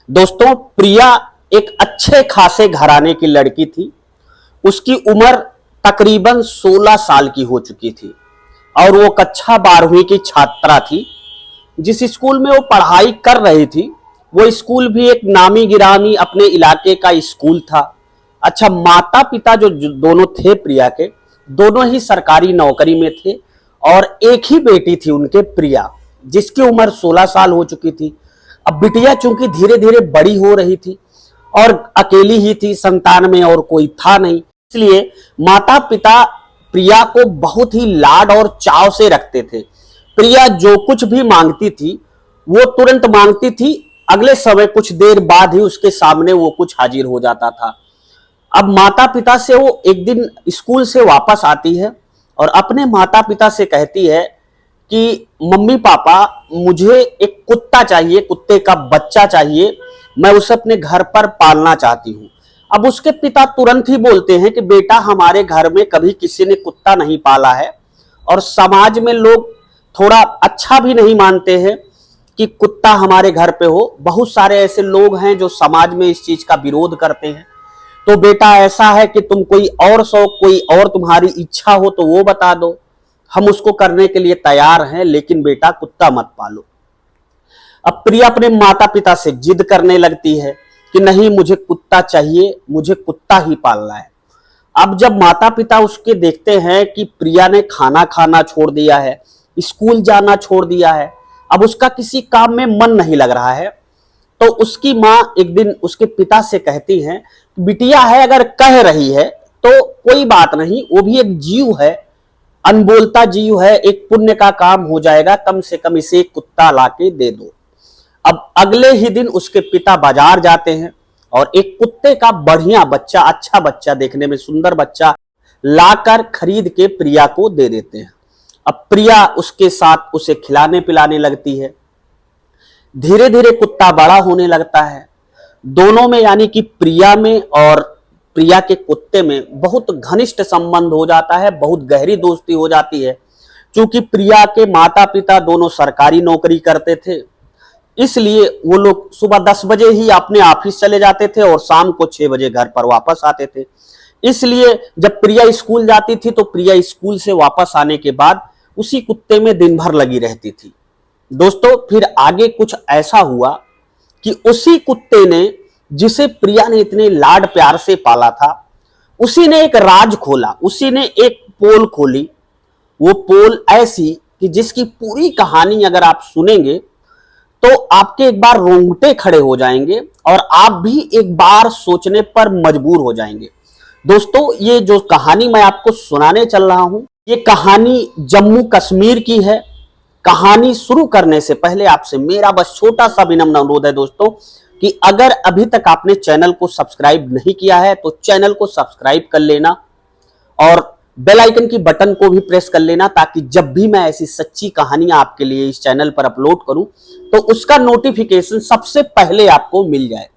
दोस्तों, प्रिया एक अच्छे खासे घराने की लड़की थी। उसकी उम्र तकरीबन 16 साल की हो चुकी थी और वो कक्षा 12वीं की छात्रा थी। जिस स्कूल में वो पढ़ाई कर रही थी वो स्कूल भी एक नामी गिरामी अपने इलाके का स्कूल था। अच्छा, माता पिता जो दोनों थे प्रिया के, दोनों ही सरकारी नौकरी में थे और एक ही बेटी थी उनके, प्रिया, जिसकी उम्र 16 साल हो चुकी थी। अब बिटिया चूंकि धीरे धीरे बड़ी हो रही थी और अकेली ही थी, संतान में और कोई था नहीं, इसलिए माता पिता प्रिया को बहुत ही लाड और चाव से रखते थे। प्रिया जो कुछ भी मांगती थी वो तुरंत मांगती थी, अगले समय कुछ देर बाद ही उसके सामने वो कुछ हाजिर हो जाता था। अब माता पिता से वो एक दिन स्कूल से वापस आती है और अपने माता पिता से कहती है कि मम्मी पापा, मुझे एक कुत्ता चाहिए, कुत्ते का बच्चा चाहिए, मैं उसे अपने घर पर पालना चाहती हूँ। अब उसके पिता तुरंत ही बोलते हैं कि बेटा, हमारे घर में कभी किसी ने कुत्ता नहीं पाला है और समाज में लोग थोड़ा अच्छा भी नहीं मानते हैं कि कुत्ता हमारे घर पे हो। बहुत सारे ऐसे लोग हैं जो समाज में इस चीज का विरोध करते हैं। तो बेटा, ऐसा है कि तुम कोई और शौक, कोई और तुम्हारी इच्छा हो तो वो बता दो, हम उसको करने के लिए तैयार हैं, लेकिन बेटा कुत्ता मत पालो। अब प्रिया अपने माता पिता से जिद करने लगती है कि नहीं, मुझे कुत्ता चाहिए, मुझे कुत्ता ही पालना है। अब जब माता पिता उसके देखते हैं कि प्रिया ने खाना खाना छोड़ दिया है, स्कूल जाना छोड़ दिया है, अब उसका किसी काम में मन नहीं लग रहा है, तो उसकी माँ एक दिन उसके पिता से कहती हैं, बिटिया है, अगर कह रही है तो कोई बात नहीं, वो भी एक जीव है, अनबोलता जीव है, एक पुण्य का काम हो जाएगा, कम से कम इसे एक कुत्ता लाके दे दो। अब अगले ही दिन उसके पिता बाजार जाते हैं और एक कुत्ते का बढ़िया बच्चा, अच्छा बच्चा, देखने में सुंदर बच्चा लाकर खरीद के प्रिया को दे देते हैं। अब प्रिया उसके साथ उसे खिलाने पिलाने लगती है। धीरे धीरे कुत्ता बड़ा होने लगता है। दोनों में, यानी कि प्रिया में और प्रिया के कुत्ते में बहुत घनिष्ठ संबंध हो जाता है, बहुत गहरी दोस्ती हो जाती है। क्योंकि प्रिया के माता पिता दोनों सरकारी नौकरी करते थे, इसलिए वो लोग सुबह 10 बजे ही अपने ऑफिस चले जाते थे और शाम को 6 बजे घर पर वापस आते थे। इसलिए जब प्रिया स्कूल जाती थी तो प्रिया स्कूल से वापस आने के बाद उसी कुत्ते में दिन भर लगी रहती थी। दोस्तों, फिर आगे कुछ ऐसा हुआ कि उसी कुत्ते ने, जिसे प्रिया ने इतने लाड प्यार से पाला था, उसी ने एक राज खोला, उसी ने एक पोल खोली। वो पोल ऐसी कि जिसकी पूरी कहानी अगर आप सुनेंगे तो आपके एक बार रोंगटे खड़े हो जाएंगे और आप भी एक बार सोचने पर मजबूर हो जाएंगे। दोस्तों, ये जो कहानी मैं आपको सुनाने चल रहा हूं, ये कहानी जम्मू कश्मीर की है। कहानी शुरू करने से पहले आपसे मेरा बस छोटा सा विनम्र अनुरोध है दोस्तों, कि अगर अभी तक आपने चैनल को सब्सक्राइब नहीं किया है तो चैनल को सब्सक्राइब कर लेना और बेल आइकन की बटन को भी प्रेस कर लेना, ताकि जब भी मैं ऐसी सच्ची कहानियां आपके लिए इस चैनल पर अपलोड करूं तो उसका नोटिफिकेशन सबसे पहले आपको मिल जाए।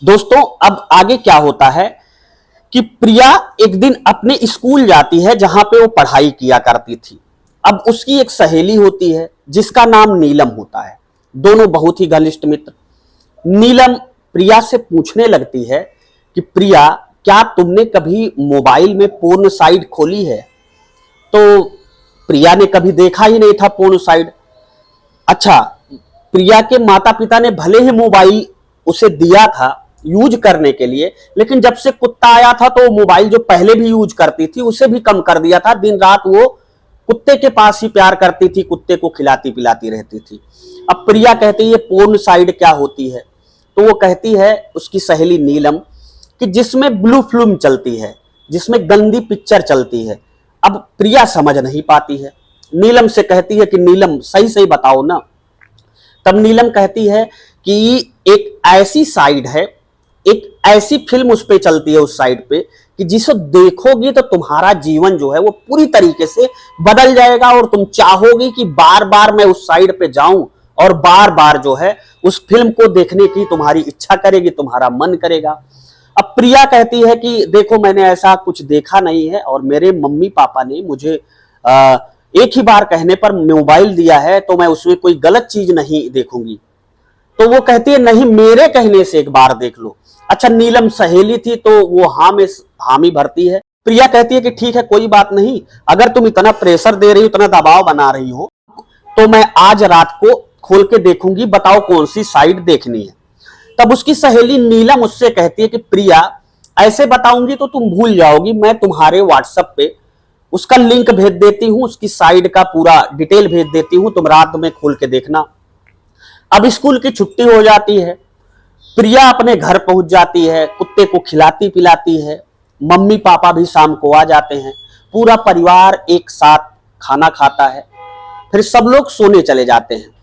दोस्तों, अब आगे क्या होता है कि प्रिया एक दिन अपने स्कूल जाती है जहां पे वो पढ़ाई किया करती थी। अब उसकी एक सहेली होती है जिसका नाम नीलम होता है। दोनों बहुत ही घनिष्ठ मित्र। नीलम प्रिया से पूछने लगती है कि प्रिया, क्या तुमने कभी मोबाइल में पोर्न साइट खोली है? तो प्रिया ने कभी देखा ही नहीं था पोर्न साइट। अच्छा, प्रिया के माता पिता ने भले ही मोबाइल उसे दिया था यूज करने के लिए, लेकिन जब से कुत्ता आया था तो मोबाइल जो पहले भी यूज करती थी उसे भी कम कर दिया था। दिन रात वो कुत्ते के पास ही प्यार करती थी, कुत्ते को खिलाती पिलाती रहती थी। अब प्रिया कहती है, पोर्न साइट क्या होती है? तो वो कहती है, उसकी सहेली नीलम, कि जिसमें ब्लू फिल्म चलती है, जिसमें गंदी पिक्चर चलती है। अब प्रिया समझ नहीं पाती है, नीलम से कहती है कि नीलम, सही सही बताओ ना। तब नीलम कहती है कि एक ऐसी साइट है, एक ऐसी फिल्म उस पे चलती है, उस साइट पे, कि जिसे देखोगी तो तुम्हारा जीवन जो है वो पूरी तरीके से बदल जाएगा और तुम चाहोगी कि बार बार मैं उस साइट पे जाऊं और बार बार जो है उस फिल्म को देखने की तुम्हारी इच्छा करेगी, तुम्हारा मन करेगा। अब प्रिया कहती है कि देखो, मैंने ऐसा कुछ देखा नहीं है और मेरे मम्मी पापा ने मुझे एक ही बार कहने पर मोबाइल दिया है, तो मैं उसमें कोई गलत चीज नहीं देखूंगी। तो वो कहती है नहीं, मेरे कहने से एक बार देख लो। अच्छा, नीलम सहेली थी तो वो हाँ में हामी भरती है। प्रिया कहती है कि ठीक है, कोई बात नहीं, अगर तुम इतना प्रेशर दे रही हो, इतना दबाव बना रही हो, तो मैं आज रात को खोल के देखूंगी, बताओ कौन सी साइड देखनी है। तब उसकी सहेली नीलम उससे कहती है कि प्रिया, ऐसे बताऊंगी तो तुम भूल जाओगी, मैं तुम्हारे व्हाट्सएप पे उसका लिंक भेज देती हूं, उसकी साइड का पूरा डिटेल भेज देती हूं, तुम रात में खोल के देखना। अब स्कूल की छुट्टी हो जाती है, प्रिया अपने घर पहुंच जाती है, कुत्ते को खिलाती पिलाती है, मम्मी पापा भी शाम को आ जाते हैं, पूरा परिवार एक साथ खाना खाता है, फिर सब लोग सोने चले जाते हैं।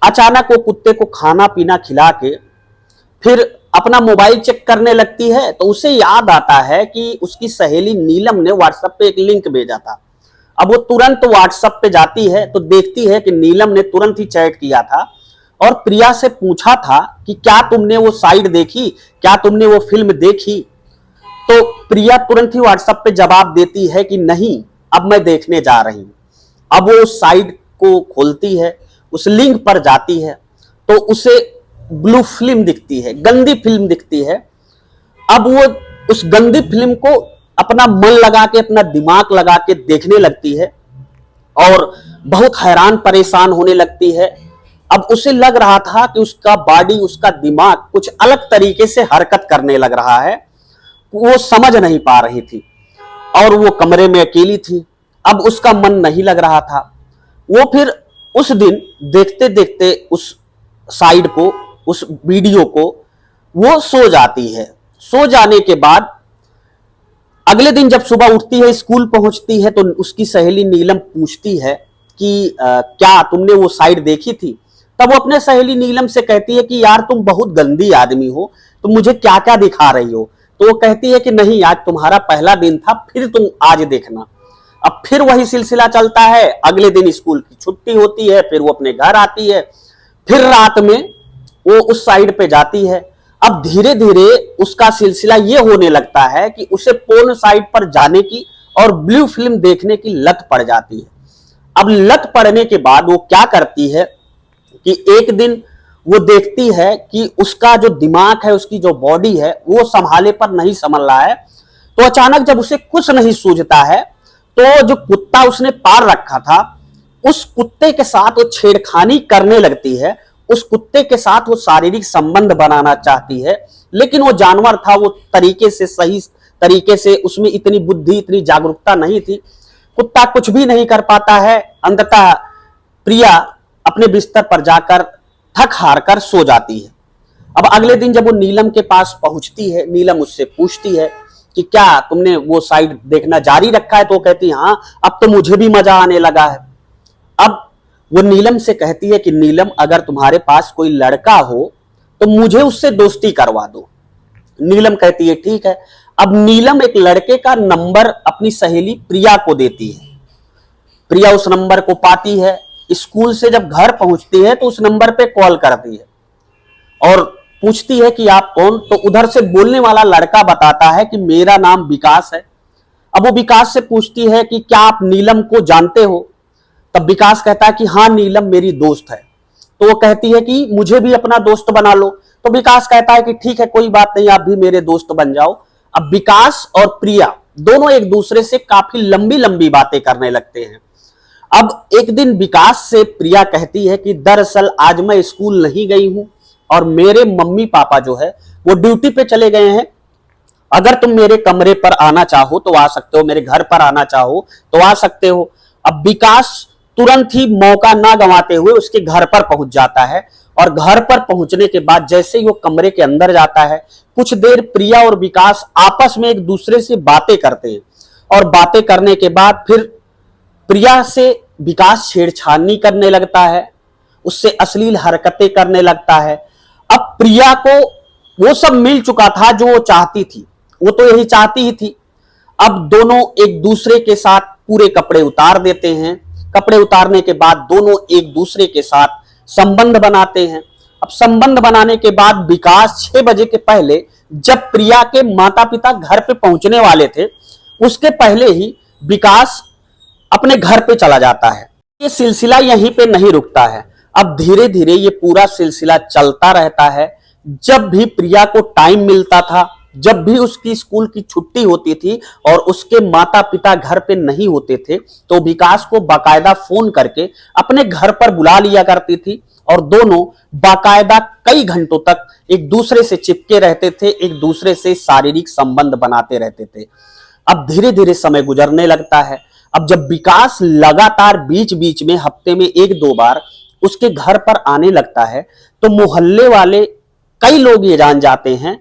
अचानक वो कुत्ते को खाना पीना खिला के फिर अपना मोबाइल चेक करने लगती है, तो उसे याद आता है कि उसकी सहेली नीलम ने व्हाट्सएप पे एक लिंक भेजा था। अब वो तुरंत व्हाट्सएप पे जाती है तो देखती है कि नीलम ने तुरंत ही चैट किया था और प्रिया से पूछा था कि क्या तुमने वो साइड देखी, क्या तुमने वो फिल्म देखी। तो प्रिया तुरंत ही व्हाट्सएप पे जवाब देती है कि नहीं, अब मैं देखने जा रही हूं। अब वो उस साइड को खोलती है, उस लिंक पर जाती है तो उसे ब्लू फिल्म दिखती है, गंदी फिल्म दिखती है। अब वो उस गंदी फिल्म को अपना मन लगा के, अपना दिमाग लगा के देखने लगती है और बहुत हैरान परेशान होने लगती है। अब उसे लग रहा था कि उसका बॉडी, उसका दिमाग कुछ अलग तरीके से हरकत करने लग रहा है, वो समझ नहीं पा रही थी और वो कमरे में अकेली थी। अब उसका मन नहीं लग रहा था। वो फिर उस दिन देखते देखते उस साइड को, उस वीडियो को वो सो जाती है। सो जाने के बाद अगले दिन जब सुबह उठती है, स्कूल पहुंचती है, तो उसकी सहेली नीलम पूछती है कि क्या तुमने वो साइड देखी थी। तब वो अपने सहेली नीलम से कहती है कि यार तुम बहुत गंदी आदमी हो, तुम मुझे क्या क्या दिखा रही हो। तो वो कहती है कि नहीं, आज तुम्हारा पहला दिन था, फिर तुम आज देखना। अब फिर वही सिलसिला चलता है। अगले दिन स्कूल की छुट्टी होती है, फिर वो अपने घर आती है, फिर रात में वो उस साइड पे जाती है। अब धीरे धीरे उसका सिलसिला ये होने लगता है कि उसे पोर्न साइट पर जाने की और ब्लू फिल्म देखने की लत पड़ जाती है। अब लत पड़ने के बाद वो क्या करती है कि एक दिन वो देखती है कि उसका जो दिमाग है, उसकी जो बॉडी है, वो संभाले पर नहीं संभल रहा है। तो अचानक जब उसे कुछ नहीं सूझता है, तो जो कुत्ता उसने पार रखा था, उस कुत्ते के साथ वो छेड़खानी करने लगती है। उस कुत्ते के साथ वो शारीरिक संबंध बनाना चाहती है, लेकिन वो जानवर था, वो तरीके से, सही तरीके से, उसमें इतनी बुद्धि, इतनी जागरूकता नहीं थी। कुत्ता कुछ भी नहीं कर पाता है। अंततः प्रिया अपने बिस्तर पर जाकर थक हार कर सो जाती है। अब अगले दिन जब वो नीलम के पास पहुंचती है, नीलम उससे पूछती है कि क्या तुमने वो साइड देखना जारी रखा है। तो वो कहती है हाँ, अब तो मुझे भी मजा आने लगा है। अब वो नीलम से कहती है कि नीलम, अगर तुम्हारे पास कोई लड़का हो तो मुझे उससे दोस्ती करवा दो। नीलम कहती है ठीक है। अब नीलम एक लड़के का नंबर अपनी सहेली प्रिया को देती है। प्रिया उस नंबर को पाती है, स्कूल से जब घर पहुंचती है तो उस नंबर पे कॉल करती है और पूछती है कि आप कौन। तो उधर से बोलने वाला लड़का बताता है कि मेरा नाम विकास है। अब वो विकास से पूछती है कि क्या आप नीलम को जानते हो। तब विकास कहता है कि हाँ, नीलम मेरी दोस्त है। तो वो कहती है कि मुझे भी अपना दोस्त बना लो। तो विकास कहता है कि ठीक है, कोई बात नहीं, आप भी मेरे दोस्त बन जाओ। अब विकास और प्रिया दोनों एक दूसरे से काफी लंबी लंबी बातें करने लगते हैं। अब एक दिन विकास से प्रिया कहती है कि दरअसल आज मैं स्कूल नहीं गई हूं और मेरे मम्मी पापा जो है वो ड्यूटी पे चले गए हैं। अगर तुम मेरे कमरे पर आना चाहो तो आ सकते हो, मेरे घर पर आना चाहो तो आ सकते हो। अब विकास तुरंत ही मौका ना गंवाते हुए उसके घर पर पहुंच जाता है और घर पर पहुंचने के बाद जैसे ही वो कमरे के अंदर जाता है, कुछ देर प्रिया और विकास आपस में एक दूसरे से बातें करते हैं और बातें करने के बाद फिर प्रिया से विकास छेड़छाड़ी करने लगता है, उससे अश्लील हरकतें करने लगता है। अब प्रिया को वो सब मिल चुका था जो वो चाहती थी, वो तो यही चाहती ही थी। अब दोनों एक दूसरे के साथ पूरे कपड़े उतार देते हैं। कपड़े उतारने के बाद दोनों एक दूसरे के साथ संबंध बनाते हैं। अब संबंध बनाने के बाद विकास 6 बजे के पहले, जब प्रिया के माता पिता घर पे पहुंचने वाले थे, उसके पहले ही विकास अपने घर पे चला जाता है। ये सिलसिला यहीं पे नहीं रुकता है। अब धीरे धीरे ये पूरा सिलसिला चलता रहता है। जब भी प्रिया को टाइम मिलता था, जब भी उसकी स्कूल की छुट्टी होती थी और उसके माता पिता घर पे नहीं होते थे, तो विकास को बाकायदा फोन करके अपने घर पर बुला लिया करती थी और दोनों बाकायदा कई घंटों तक एक दूसरे से चिपके रहते थे, एक दूसरे से शारीरिक संबंध बनाते रहते थे। अब धीरे धीरे समय गुजरने लगता है। अब जब विकास लगातार बीच बीच में हफ्ते में एक दो बार उसके घर पर आने लगता है, तो मोहल्ले वाले कई लोग ये जान जाते हैं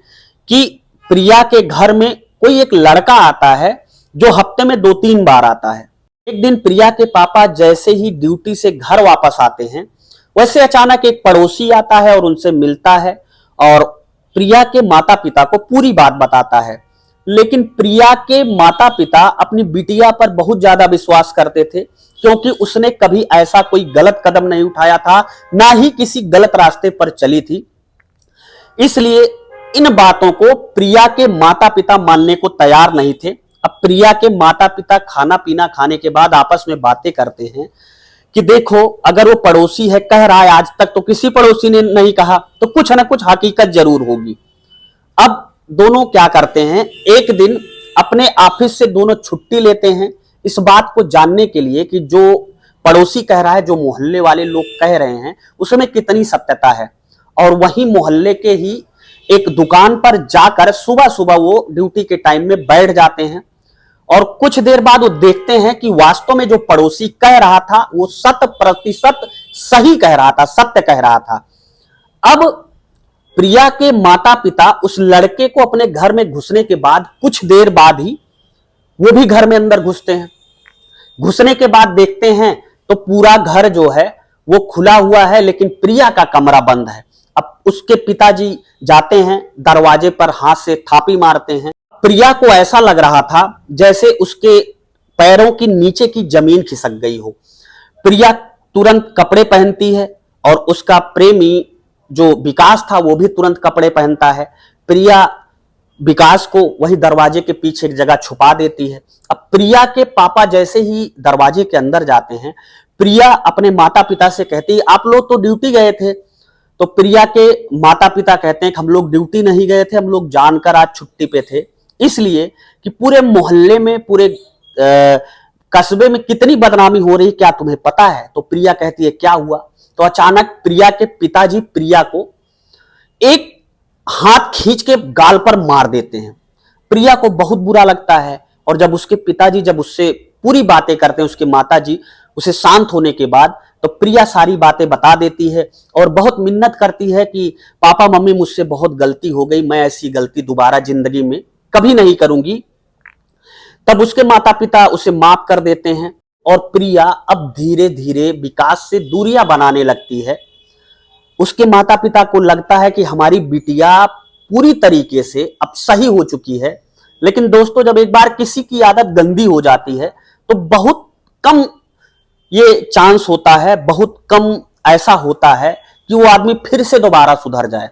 कि प्रिया के घर में कोई एक लड़का आता है जो हफ्ते में 2-3 बार आता है। एक दिन प्रिया के पापा जैसे ही ड्यूटी से घर वापस आते हैं, वैसे अचानक एक पड़ोसी आता है और उनसे मिलता है और प्रिया के माता पिता को पूरी बात बताता है। लेकिन प्रिया के माता पिता अपनी बिटिया पर बहुत ज्यादा विश्वास करते थे, क्योंकि उसने कभी ऐसा कोई गलत कदम नहीं उठाया था, ना ही किसी गलत रास्ते पर चली थी। इसलिए इन बातों को प्रिया के माता पिता मानने को तैयार नहीं थे। अब प्रिया के माता पिता खाना पीना खाने के बाद आपस में बातें करते हैं कि देखो, अगर वो पड़ोसी है कह रहा है, आज तक तो किसी पड़ोसी ने नहीं कहा, तो कुछ ना कुछ हकीकत जरूर होगी। अब दोनों क्या करते हैं, एक दिन अपने ऑफिस से दोनों छुट्टी लेते हैं इस बात को जानने के लिए कि जो पड़ोसी कह रहा है, जो मोहल्ले वाले लोग कह रहे हैं, उसमें कितनी सत्यता है। और वहीं मोहल्ले के ही एक दुकान पर जाकर सुबह सुबह वो ड्यूटी के टाइम में बैठ जाते हैं और कुछ देर बाद वो देखते हैं कि वास्तव में जो पड़ोसी कह रहा था वो 100% सही कह रहा था, सत्य कह रहा था। अब प्रिया के माता पिता उस लड़के को अपने घर में घुसने के बाद कुछ देर बाद ही वो भी घर में अंदर घुसते हैं। घुसने के बाद देखते हैं तो पूरा घर जो है वो खुला हुआ है, लेकिन प्रिया का कमरा बंद है। अब उसके पिताजी जाते हैं, दरवाजे पर हाथ से थापी मारते हैं। प्रिया को ऐसा लग रहा था जैसे उसके पैरों की नीचे की जमीन खिसक गई हो। प्रिया तुरंत कपड़े पहनती है और उसका प्रेमी जो विकास था वो भी तुरंत कपड़े पहनता है। प्रिया विकास को वही दरवाजे के पीछे एक जगह छुपा देती है। अब प्रिया के पापा जैसे ही दरवाजे के अंदर जाते हैं, प्रिया अपने माता पिता से कहती है, आप लोग तो ड्यूटी गए थे। तो प्रिया के माता पिता कहते हैं कि हम लोग ड्यूटी नहीं गए थे, हम लोग जानकर आज छुट्टी पे थे, इसलिए कि पूरे मोहल्ले में, पूरे कस्बे में कितनी बदनामी हो रही, क्या तुम्हें पता है? तो प्रिया कहती है क्या हुआ? तो अचानक प्रिया के पिताजी प्रिया को एक हाथ खींच के गाल पर मार देते हैं। प्रिया को बहुत बुरा लगता है और जब उसके पिताजी जब उससे पूरी बातें करते हैं, उसके माताजी उसे शांत होने के बाद, तो प्रिया सारी बातें बता देती है और बहुत मिन्नत करती है कि पापा मम्मी मुझसे बहुत गलती हो गई, मैं ऐसी गलती दोबारा जिंदगी में कभी नहीं करूंगी। तब उसके माता पिता उसे माफ कर देते हैं और प्रिया अब धीरे धीरे विकास से दूरियां बनाने लगती है। उसके माता पिता को लगता है कि हमारी बिटिया पूरी तरीके से अब सही हो चुकी है। लेकिन दोस्तों, जब एक बार किसी की आदत गंदी हो जाती है तो बहुत कम ये चांस होता है, बहुत कम ऐसा होता है कि वो आदमी फिर से दोबारा सुधर जाए।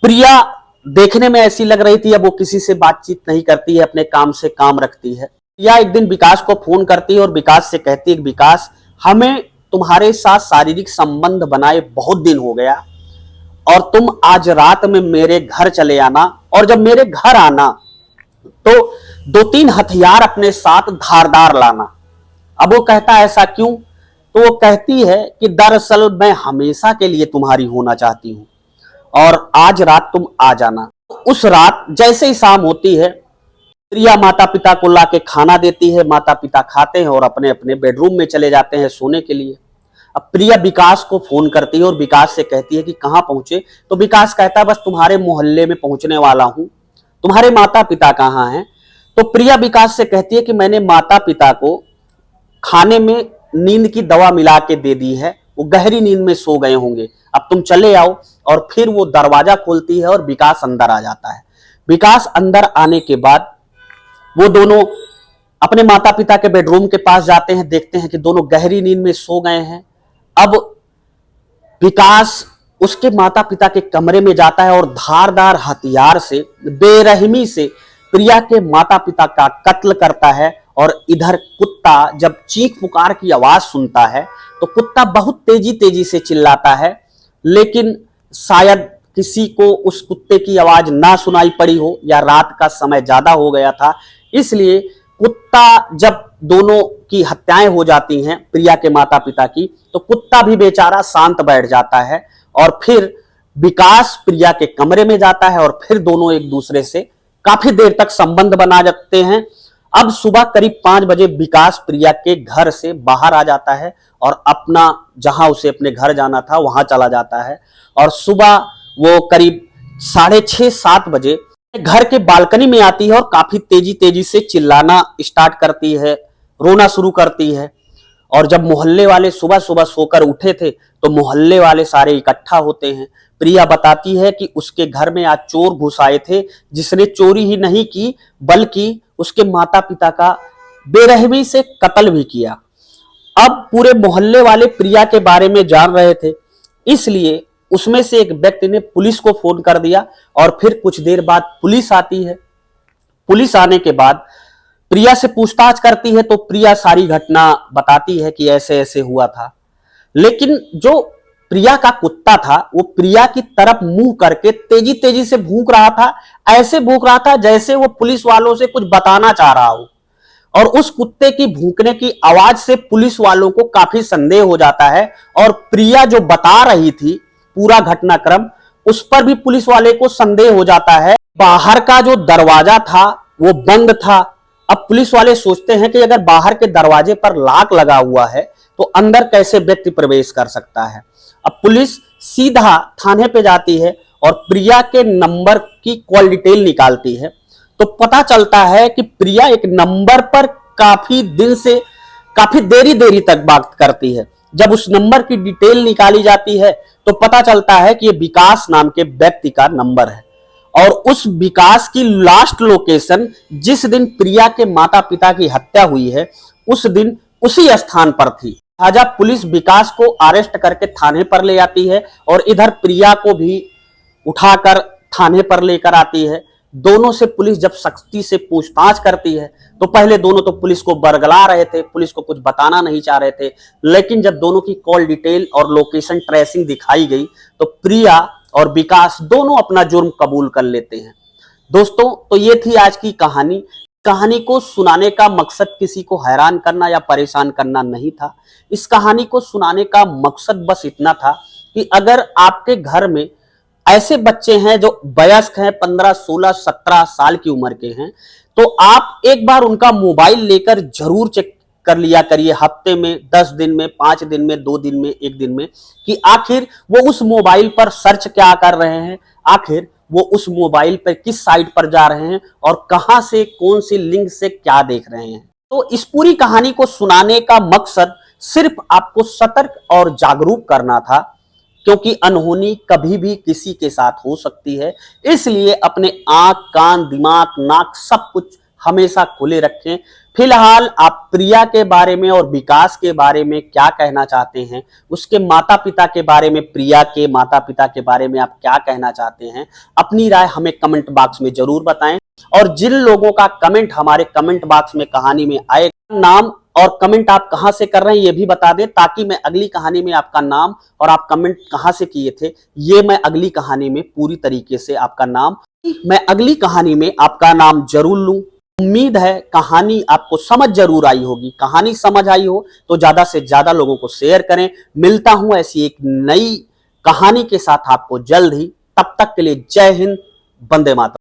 प्रिया देखने में ऐसी लग रही थी, अब वो किसी से बातचीत नहीं करती है, अपने काम से काम रखती है। प्रिया एक दिन विकास को फोन करती है और विकास से कहती है, विकास हमें तुम्हारे साथ शारीरिक संबंध बनाए बहुत दिन हो गया और तुम आज रात में मेरे घर चले आना, और जब मेरे घर आना तो 2-3 हथियार अपने साथ धारदार लाना। अब वो कहता है ऐसा क्यों? तो वो कहती है कि दरअसल मैं हमेशा के लिए तुम्हारी होना चाहती हूं और आज रात तुम आ जाना। उस रात जैसे ही शाम होती है, प्रिया माता पिता को लाके खाना देती है, माता पिता खाते हैं और अपने अपने बेडरूम में चले जाते हैं सोने के लिए। अब प्रिया विकास को फोन करती है और विकास से कहती है कि कहां पहुंचे? तो विकास कहता है बस तुम्हारे मोहल्ले में पहुंचने वाला हूं, तुम्हारे माता पिता कहां हैं? तो प्रिया विकास से कहती है कि मैंने माता पिता को खाने में नींद की दवा मिला के दे दी है, वो गहरी नींद में सो गए होंगे, अब तुम चले आओ। और फिर वो दरवाजा खोलती है और विकास अंदर आ जाता है। विकास अंदर आने के बाद वो दोनों अपने माता पिता के बेडरूम के पास जाते हैं, देखते हैं कि दोनों गहरी नींद में सो गए हैं। अब विकास उसके माता पिता के कमरे में जाता है और धारदार हथियार से बेरहमी से प्रिया के माता पिता का कत्ल करता है और इधर कुत्ता जब चीख पुकार की आवाज सुनता है तो कुत्ता बहुत तेजी तेजी से चिल्लाता है, लेकिन शायद किसी को उस कुत्ते की आवाज ना सुनाई पड़ी हो या रात का समय ज्यादा हो गया था, इसलिए कुत्ता जब दोनों की हत्याएं हो जाती हैं प्रिया के माता पिता की, तो कुत्ता भी बेचारा शांत बैठ जाता है और फिर विकास प्रिया के कमरे में जाता है और फिर दोनों एक दूसरे से काफी देर तक संबंध बना जाते हैं। अब सुबह करीब 5 बजे विकास प्रिया के घर से बाहर आ जाता है और अपना जहां उसे अपने घर जाना था वहां चला जाता है और सुबह वो करीब 6:30-7 बजे घर के बालकनी में आती है और काफी तेजी तेजी से चिल्लाना स्टार्ट करती है, रोना शुरू करती है। और जब मोहल्ले वाले सुबह सुबह सोकर उठे थे तो मोहल्ले वाले सारे इकट्ठा होते हैं। प्रिया बताती है कि उसके घर में आज चोर घुस आए थे, जिसने चोरी ही नहीं की बल्कि उसके माता पिता का बेरहमी से कत्ल भी किया। अब पूरे मोहल्ले वाले प्रिया के बारे में जान रहे थे, इसलिए उसमें से एक व्यक्ति ने पुलिस को फोन कर दिया और फिर कुछ देर बाद पुलिस आती है। पुलिस आने के बाद प्रिया से पूछताछ करती है तो प्रिया सारी घटना बताती है कि ऐसे ऐसे हुआ था, लेकिन जो प्रिया का कुत्ता था वो प्रिया की तरफ मुंह करके तेजी तेजी से भूंक रहा था, ऐसे भूंक रहा था जैसे वो पुलिस वालों से कुछ बताना चाह रहा हो। और उस कुत्ते की भूंकने की आवाज से पुलिस वालों को काफी संदेह हो जाता है और प्रिया जो बता रही थी पूरा घटनाक्रम, उस पर भी पुलिस वाले को संदेह हो जाता है। बाहर का जो दरवाजा था वो बंद था। अब पुलिस वाले सोचते हैं कि अगर बाहर के दरवाजे पर लॉक लगा हुआ है तो अंदर कैसे व्यक्ति प्रवेश कर सकता है। अब पुलिस सीधा थाने पे जाती है और प्रिया के नंबर की कॉल डिटेल निकालती है, तो पता चलता है कि प्रिया एक नंबर पर काफी दिन से काफी देरी तक बात करती है। जब उस नंबर की डिटेल निकाली जाती है तो पता चलता है कि ये विकास नाम के व्यक्ति का नंबर है और उस विकास की लास्ट लोकेशन जिस दिन प्रिया के माता पिता की हत्या हुई है उस दिन उसी स्थान पर थी। लिहाजा पुलिस विकास को अरेस्ट करके थाने पर ले आती है और इधर प्रिया को भी उठाकर थाने पर लेकर आती है। दोनों से पुलिस जब सख्ती से पूछताछ करती है तो पहले दोनों तो पुलिस को बरगला रहे थे, पुलिस को कुछ बताना नहीं चाह रहे थे, लेकिन जब दोनों की कॉल डिटेल और लोकेशन ट्रेसिंग दिखाई गई तो प्रिया और विकास दोनों अपना जुर्म कबूल कर लेते हैं। दोस्तों, तो ये थी आज की कहानी। कहानी को सुनाने का मकसद किसी को हैरान करना या परेशान करना नहीं था। इस कहानी को सुनाने का मकसद बस इतना था कि अगर आपके घर में ऐसे बच्चे हैं जो वयस्क हैं, 15, 16, 17 साल की उम्र के हैं, तो आप एक बार उनका मोबाइल लेकर जरूर चेक कर लिया करिए, हफ्ते में, 10 दिन में, 5 दिन में, 2 दिन में, 1 दिन में, कि आखिर वो उस मोबाइल पर सर्च क्या कर रहे हैं, आखिर वो उस मोबाइल पर किस साइट पर जा रहे हैं और कहां से कौन सी लिंक से क्या देख रहे हैं। तो इस पूरी कहानी को सुनाने का मकसद सिर्फ आपको सतर्क और जागरूक करना था, क्योंकि अनहोनी कभी भी किसी के साथ हो सकती है। इसलिए अपने आंख, कान, दिमाग, नाक सब कुछ हमेशा खुले रखें। फिलहाल आप प्रिया के बारे में और विकास के बारे में क्या कहना चाहते हैं, उसके माता पिता के बारे में, प्रिया के माता पिता के बारे में आप क्या कहना चाहते हैं, अपनी राय हमें कमेंट बॉक्स में जरूर बताएं। और जिन लोगों का कमेंट हमारे कमेंट बॉक्स में कहानी में आएगा, नाम और कमेंट आप कहां से कर रहे हैं ये भी बता दें, ताकि मैं अगली कहानी में आपका नाम और आप कमेंट कहां से किए थे ये मैं अगली कहानी में पूरी तरीके से आपका नाम, मैं अगली कहानी में आपका नाम जरूर लूं। उम्मीद है कहानी आपको समझ जरूर आई होगी। कहानी समझ आई हो तो ज्यादा से ज्यादा लोगों को शेयर करें। मिलता हूं ऐसी एक नई कहानी के साथ आपको जल्द ही। तब तक के लिए जय हिंद, वंदे मातरम।